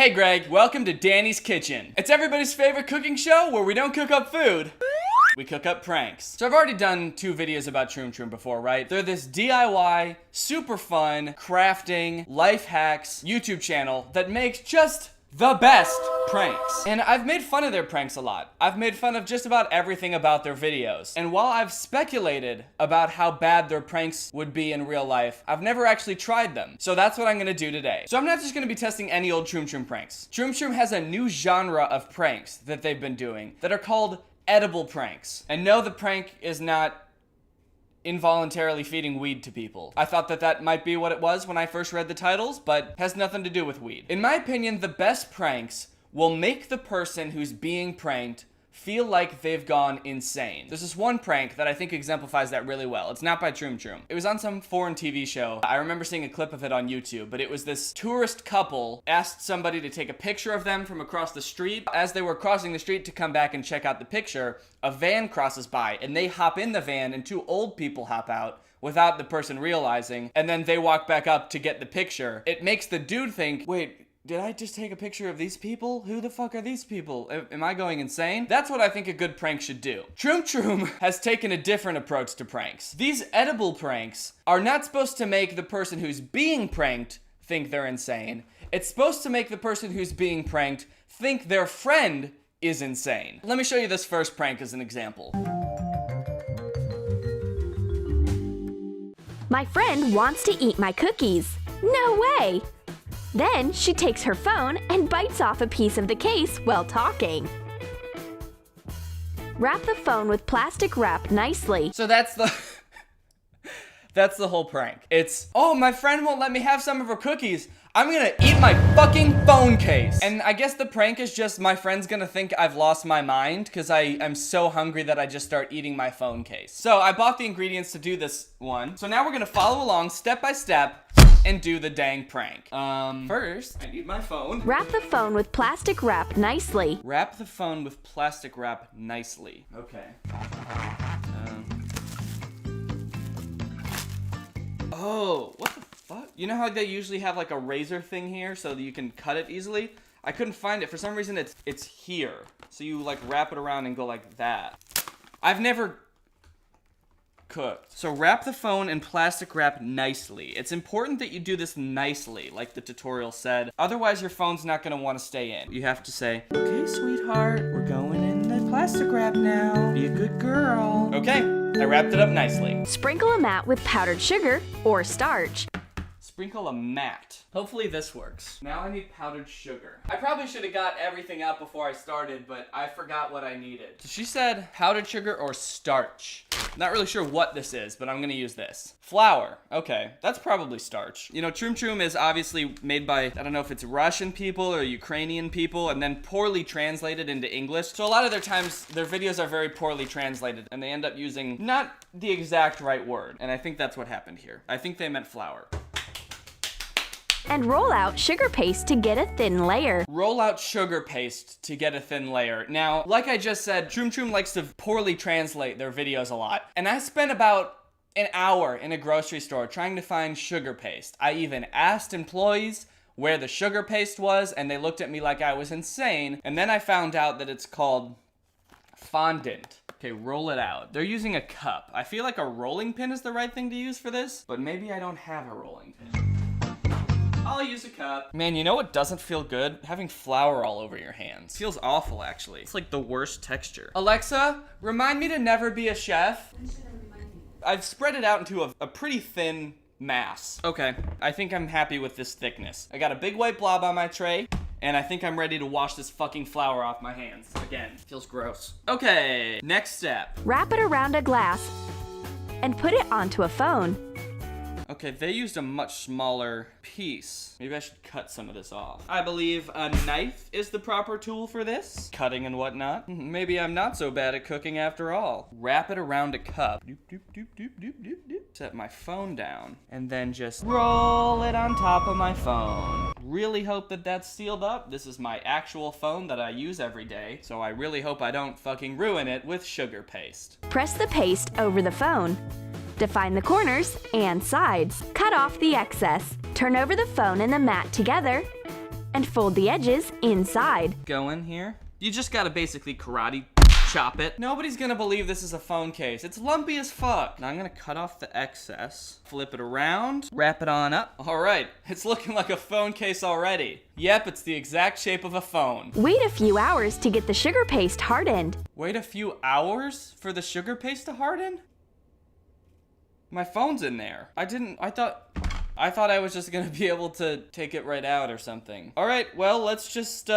Hey Greg, welcome to Danny's Kitchen. It's everybody's favorite cooking show where we don't cook up food. We cook up pranks. So I've already done 2 videos about Troom before, right? They're this DIY, super fun, crafting, life hacks YouTube channel that makes just the best pranks. And I've made fun of their pranks a lot. I've made fun of just about everything about their videos. And while I've speculated about how bad their pranks would be in real life, I've never actually tried them. So that's what I'm gonna do today. So I'm not just gonna be testing any old Troom pranks. Troom has a new genre of pranks that they've been doing that are called edible pranks. And no, the prank is not involuntarily feeding weed to people. I thought that might be what it was when I first read the titles, but has nothing to do with weed. In my opinion, the best pranks will make the person who's being pranked feel like they've gone insane. There's this one prank that I think exemplifies that really well. It's not by Troom. It was on some foreign TV show. I remember seeing a clip of it on YouTube, but it was this tourist couple asked somebody to take a picture of them from across the street. As they were crossing the street to come back and check out the picture, a van crosses by and they hop in the van and 2 old people hop out without the person realizing, and then they walk back up to get the picture. It makes the dude think, wait, did I just take a picture of these people? Who the fuck are these people? Am I going insane? That's what I think a good prank should do. Troom has taken a different approach to pranks. These edible pranks are not supposed to make the person who's being pranked think they're insane. It's supposed to make the person who's being pranked think their friend is insane. Let me show you this first prank as an example. My friend wants to eat my cookies. No way! Then she takes her phone and bites off a piece of the case while talking. Wrap the phone with plastic wrap nicely. So that's the that's the whole prank. It's, oh, my friend won't let me have some of her cookies. I'm gonna eat my fucking phone case. And I guess the prank is just my friend's gonna think I've lost my mind because I'm so hungry that I just start eating my phone case. So I bought the ingredients to do this one. So now we're gonna follow along step by step and do the dang prank. First, I need my phone. Wrap the phone with plastic wrap nicely. Wrap the phone with plastic wrap nicely. Okay. Oh, what the fuck? You know how they usually have like a razor thing here so that you can cut it easily? I couldn't find it. For some reason, it's here. So you like wrap it around and go like that. I've never cooked. So wrap the phone in plastic wrap nicely. It's important that you do this nicely, like the tutorial said. Otherwise, your phone's not gonna want to stay in. You have to say, okay, sweetheart, we're going in the plastic wrap now. Be a good girl. Okay, I wrapped it up nicely. Sprinkle a mat with powdered sugar or starch. Sprinkle a mat. Hopefully this works. Now I need powdered sugar. I probably should have got everything out before I started, but I forgot what I needed. She said powdered sugar or starch. Not really sure what this is, but I'm gonna use this. Flour. Okay, that's probably starch. You know, Troom is obviously made by, I don't know if it's Russian people or Ukrainian people, and then poorly translated into English. So a lot of their times, their videos are very poorly translated, and they end up using not the exact right word. And I think that's what happened here. I think they meant flour. And roll out sugar paste to get a thin layer. Roll out sugar paste to get a thin layer. Now, like I just said, Troom likes to poorly translate their videos a lot. And I spent about an hour in a grocery store trying to find sugar paste. I even asked employees where the sugar paste was, and they looked at me like I was insane. And then I found out that it's called fondant. Okay, roll it out. They're using a cup. I feel like a rolling pin is the right thing to use for this, but maybe I don't have a rolling pin. I'll use a cup. Man, you know what doesn't feel good? Having flour all over your hands. Feels awful, actually. It's like the worst texture. Alexa, remind me to never be a chef. I've spread it out into a pretty thin mass. Okay, I think I'm happy with this thickness. I got a big white blob on my tray, and I think I'm ready to wash this fucking flour off my hands. Again, feels gross. Okay, next step. Wrap it around a glass and put it onto a phone. Okay, they used a much smaller piece. Maybe I should cut some of this off. I believe a knife is the proper tool for this. Cutting and whatnot. Maybe I'm not so bad at cooking after all. Wrap it around a cup. Doop, doop, doop, doop, doop, doop, doop. Set my phone down. And then just roll it on top of my phone. Really hope that that's sealed up. This is my actual phone that I use every day. So I really hope I don't fucking ruin it with sugar paste. Press the paste over the phone. Define the corners and sides. Cut off the excess. Turn over the phone and the mat together and fold the edges inside. Go in here. You just gotta basically karate chop it. Nobody's gonna believe this is a phone case. It's lumpy as fuck. Now I'm gonna cut off the excess, flip it around, wrap it on up. All right, it's looking like a phone case already. Yep, it's the exact shape of a phone. Wait a few hours to get the sugar paste hardened. Wait a few hours for the sugar paste to harden? My phone's in there. I thought I was just gonna be able to take it right out or something. All right, well, let's just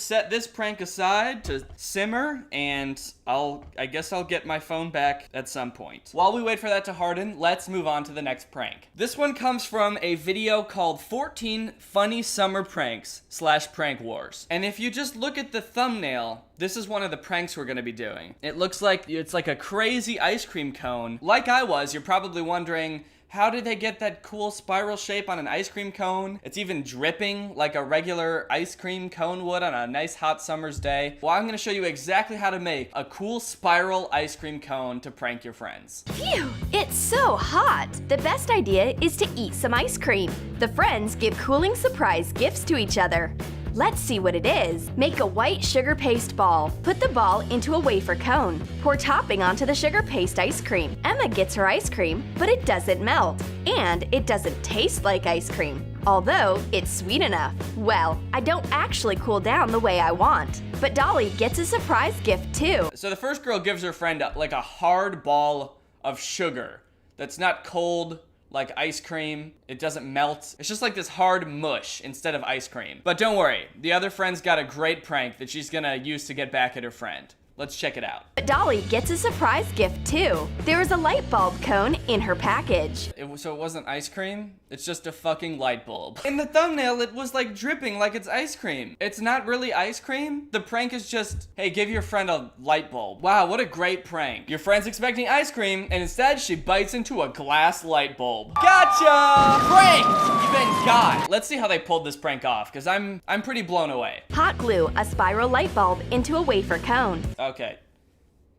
set this prank aside to simmer, and I guess I'll get my phone back at some point. While we wait for that to harden, let's move on to the next prank. This one comes from a video called 14 Funny Summer Pranks / Prank Wars. And if you just look at the thumbnail, this is one of the pranks we're gonna be doing. It looks like it's like a crazy ice cream cone. Like I was, you're probably wondering, how did they get that cool spiral shape on an ice cream cone? It's even dripping like a regular ice cream cone would on a nice hot summer's day. Well, I'm gonna show you exactly how to make a cool spiral ice cream cone to prank your friends. Phew, it's so hot. The best idea is to eat some ice cream. The friends give cooling surprise gifts to each other. Let's see what it is. Make a white sugar paste ball. Put the ball into a wafer cone. Pour topping onto the sugar paste ice cream. Emma gets her ice cream, but it doesn't melt. And it doesn't taste like ice cream, although it's sweet enough. Well, I don't actually cool down the way I want. But Dolly gets a surprise gift too. So the first girl gives her friend like a hard ball of sugar that's not cold like ice cream. It doesn't melt. It's just like this hard mush instead of ice cream. But don't worry, the other friend's got a great prank that she's gonna use to get back at her friend. Let's check it out. But Dolly gets a surprise gift too. There is a light bulb cone in her package. So it wasn't ice cream? It's just a fucking light bulb. In the thumbnail, it was like dripping like it's ice cream. It's not really ice cream. The prank is just, hey, give your friend a light bulb. Wow, what a great prank. Your friend's expecting ice cream, and instead she bites into a glass light bulb. Gotcha! Pranked! You've been got. Let's see how they pulled this prank off, because I'm pretty blown away. Hot glue a spiral light bulb into a wafer cone. Okay.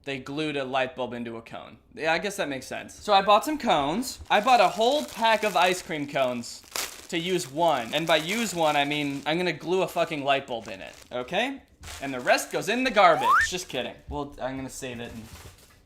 They glued a light bulb into a cone. Yeah, I guess that makes sense. So I bought some cones. I bought a whole pack of ice cream cones to use one. And by use one, I mean I'm gonna glue a fucking light bulb in it, okay? And the rest goes in the garbage. Just kidding. Well, I'm gonna save it and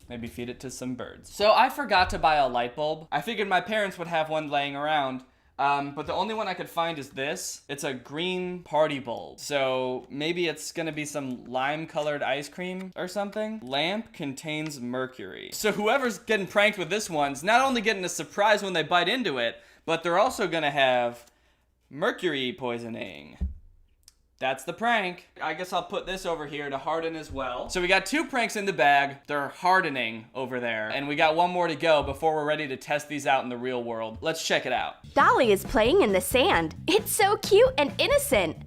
maybe feed it to some birds. So I forgot to buy a light bulb. I figured my parents would have one laying around. But the only one I could find is this. It's a green party bulb. So maybe it's gonna be some lime-colored ice cream or something. Lamp contains mercury. So whoever's getting pranked with this one's not only getting a surprise when they bite into it, but they're also gonna have mercury poisoning. That's the prank. I guess I'll put this over here to harden as well. So we got 2 pranks in the bag. They're hardening over there. And we got 1 more to go before we're ready to test these out in the real world. Let's check it out. Dolly is playing in the sand. It's so cute and innocent.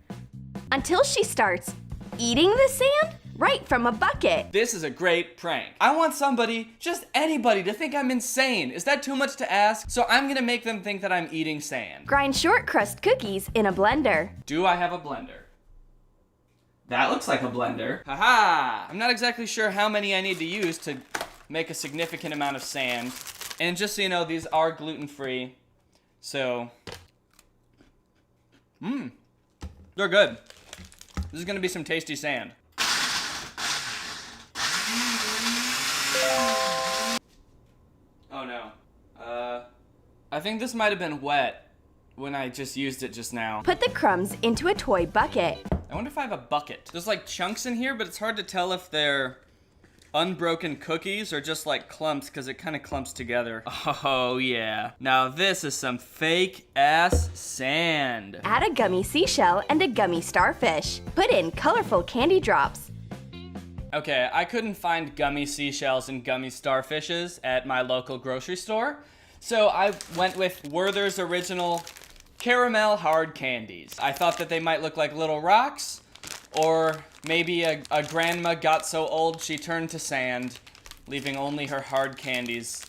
Until she starts eating the sand right from a bucket. This is a great prank. I want somebody, just anybody, to think I'm insane. Is that too much to ask? So I'm gonna make them think that I'm eating sand. Grind short crust cookies in a blender. Do I have a blender? That looks like a blender. Haha! I'm not exactly sure how many I need to use to make a significant amount of sand. And just so you know, these are gluten-free. So, they're good. This is gonna be some tasty sand. Oh no. I think this might have been wet when I just used it just now. Put the crumbs into a toy bucket. I wonder if I have a bucket. There's like chunks in here, but it's hard to tell if they're unbroken cookies or just like clumps because it kind of clumps together. Oh yeah. Now this is some fake ass sand. Add a gummy seashell and a gummy starfish. Put in colorful candy drops. Okay, I couldn't find gummy seashells and gummy starfishes at my local grocery store, so I went with Werther's Original Caramel Hard Candies. I thought that they might look like little rocks, or maybe a grandma got so old she turned to sand, leaving only her hard candies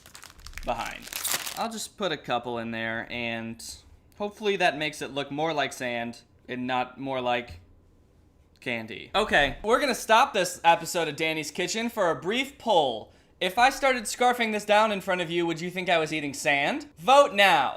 behind. I'll just put a couple in there, and hopefully that makes it look more like sand and not more like candy. Okay, we're gonna stop this episode of Danny's Kitchen for a brief poll. If I started scarfing this down in front of you, would you think I was eating sand? Vote now.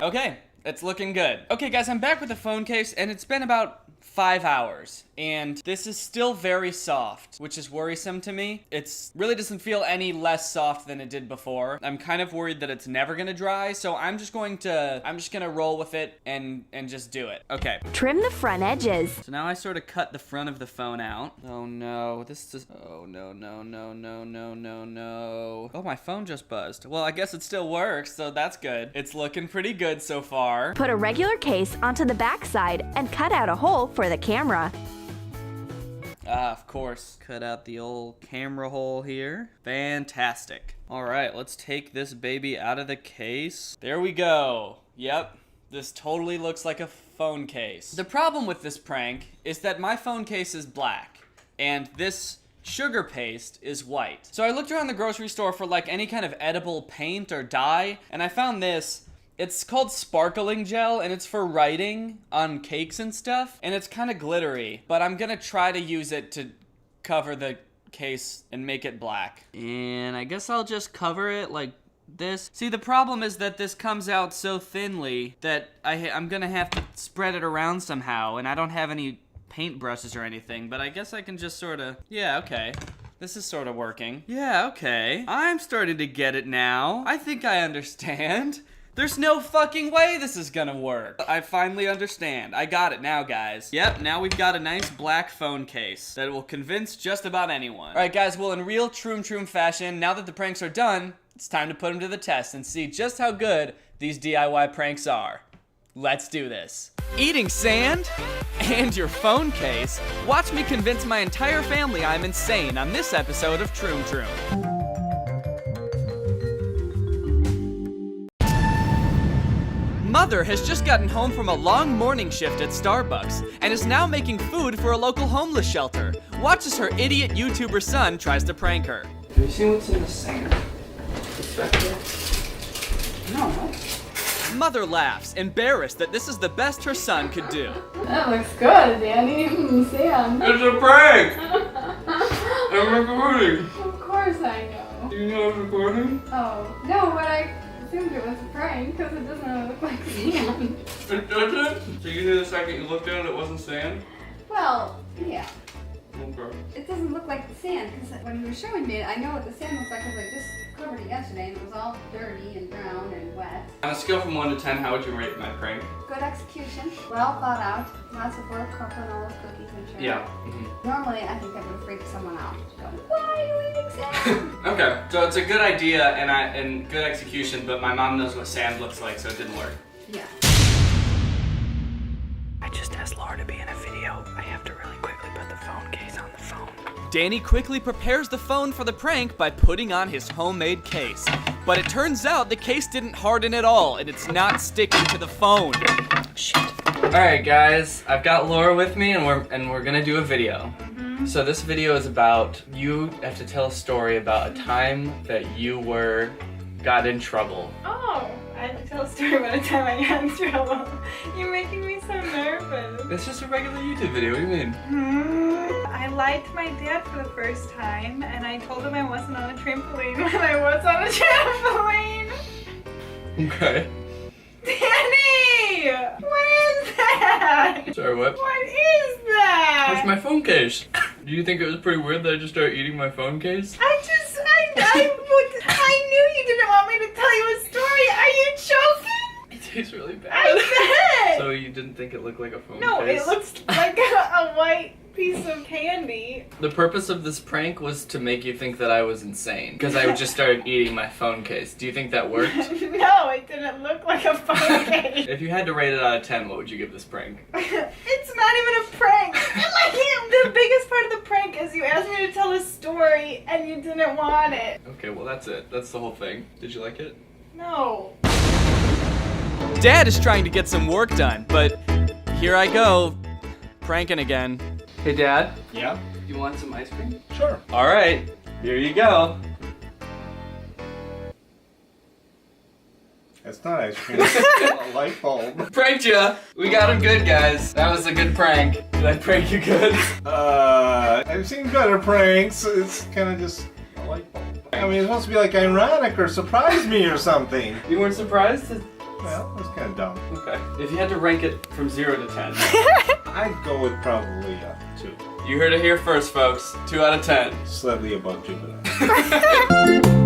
Okay, It's looking good. Okay, guys, I'm back with the phone case, and it's been about 5 hours, and this is still very soft, which is worrisome to me. It's really doesn't feel any less soft than it did before. I'm kind of worried that it's never gonna dry, so I'm just gonna roll with it and just do it. Okay. Trim the front edges. So now I sort of cut the front of the phone out. Oh no, this is, oh no. Oh, my phone just buzzed. Well, I guess it still works, so that's good. It's looking pretty good so far. Put a regular case onto the back side and cut out a hole for the camera. Ah, of course. Cut out the old camera hole here. Fantastic. All right, let's take this baby out of the case. There we go. Yep, this totally looks like a phone case. The problem with this prank is that my phone case is black, and this sugar paste is white. So I looked around the grocery store for like any kind of edible paint or dye, and I found this. It's called sparkling gel, and it's for writing on cakes and stuff, and it's kind of glittery, but I'm gonna try to use it to cover the case and make it black. And I guess I'll just cover it like this. See, the problem is that this comes out so thinly that I'm gonna have to spread it around somehow, and I don't have any paint brushes or anything, but I guess I can just sort of, yeah, okay. This is sort of working. Yeah, okay. I'm starting to get it now. I think I understand. There's no fucking way this is gonna work. I finally understand. I got it now, guys. Yep, now we've got a nice black phone case that will convince just about anyone. All right, guys, well, in real Troom fashion, now that the pranks are done, it's time to put them to the test and see just how good these DIY pranks are. Let's do this. Eating sand and your phone case? Watch me convince my entire family I'm insane on this episode of Troom. Mother has just gotten home from a long morning shift at Starbucks and is now making food for a local homeless shelter. Watch as her idiot YouTuber son tries to prank her. Have you seen what's in the sand? No. Mother laughs, embarrassed that this is the best her son could do. That looks good, Danny. Sam. It's a prank! I'm recording. Of course I know. Do you know I'm recording? Oh, no, but I assumed it was a prank because it doesn't look like sand. It doesn't? So you knew the second you looked at it, it wasn't sand? Well, yeah. Okay. It doesn't look like the sand because when you were showing me it, I know what the sand looks like because I just covered it yesterday and it was all dirty and brown and wet. On a scale from 1 to 10, how would you rate my prank? Good execution, well thought out, lots of work, putting all those cookies and sugar. Yeah. Normally, I think that would freak someone out. Go, why are you eating sand? Okay, so it's a good idea and good execution, but my mom knows what sand looks like, so it didn't work. Yeah. I just asked Laura to be in a video. I have to really quickly put the phone case on the phone. Danny quickly prepares the phone for the prank by putting on his homemade case. But it turns out the case didn't harden at all, and it's not sticking to the phone. Shit. Alright guys, I've got Laura with me and we're gonna do a video. So this video is about, you have to tell a story about a time that you got in trouble. Oh, I have to tell a story about a time I got in trouble. You're making me so nervous. It's just a regular YouTube video, what do you mean? I lied to my dad for the first time, and I told him I wasn't on a trampoline when I was on a trampoline. Okay. Danny! What is that? Sorry, what? What is that? It's my phone case. Do you think it was pretty weird that I just started eating my phone case? I knew you didn't want me to tell you a story. Are you joking? It tastes really bad. I bet! So you didn't think it looked like a phone No, case? it looks like a white piece of candy. The purpose of this prank was to make you think that I was insane, because I just started eating my phone case. Do you think that worked? No, it didn't look like a phone case. If you had to rate it out of 10, what would you give this prank? It's not even a prank. The biggest part of the prank is you asked me to tell a story and you didn't want it. Okay, well that's it. That's the whole thing. Did you like it? No. Dad is trying to get some work done, but here I go, pranking again. Hey Dad, Yeah? you want some ice cream? Sure. Alright, here you go. It's not ice cream. It's a light bulb. Pranked ya! We got him good, guys. That was a good prank. Did I prank you good? I've seen better pranks. It's kind of just a light bulb. I mean, it's supposed to be like ironic or surprise me or something. You weren't surprised to Well, that's kind of dumb. Okay. If you had to rank it from 0 to 10. I'd go with probably a 2. You heard it here first, folks. 2 out of 10. Slightly above Jupiter.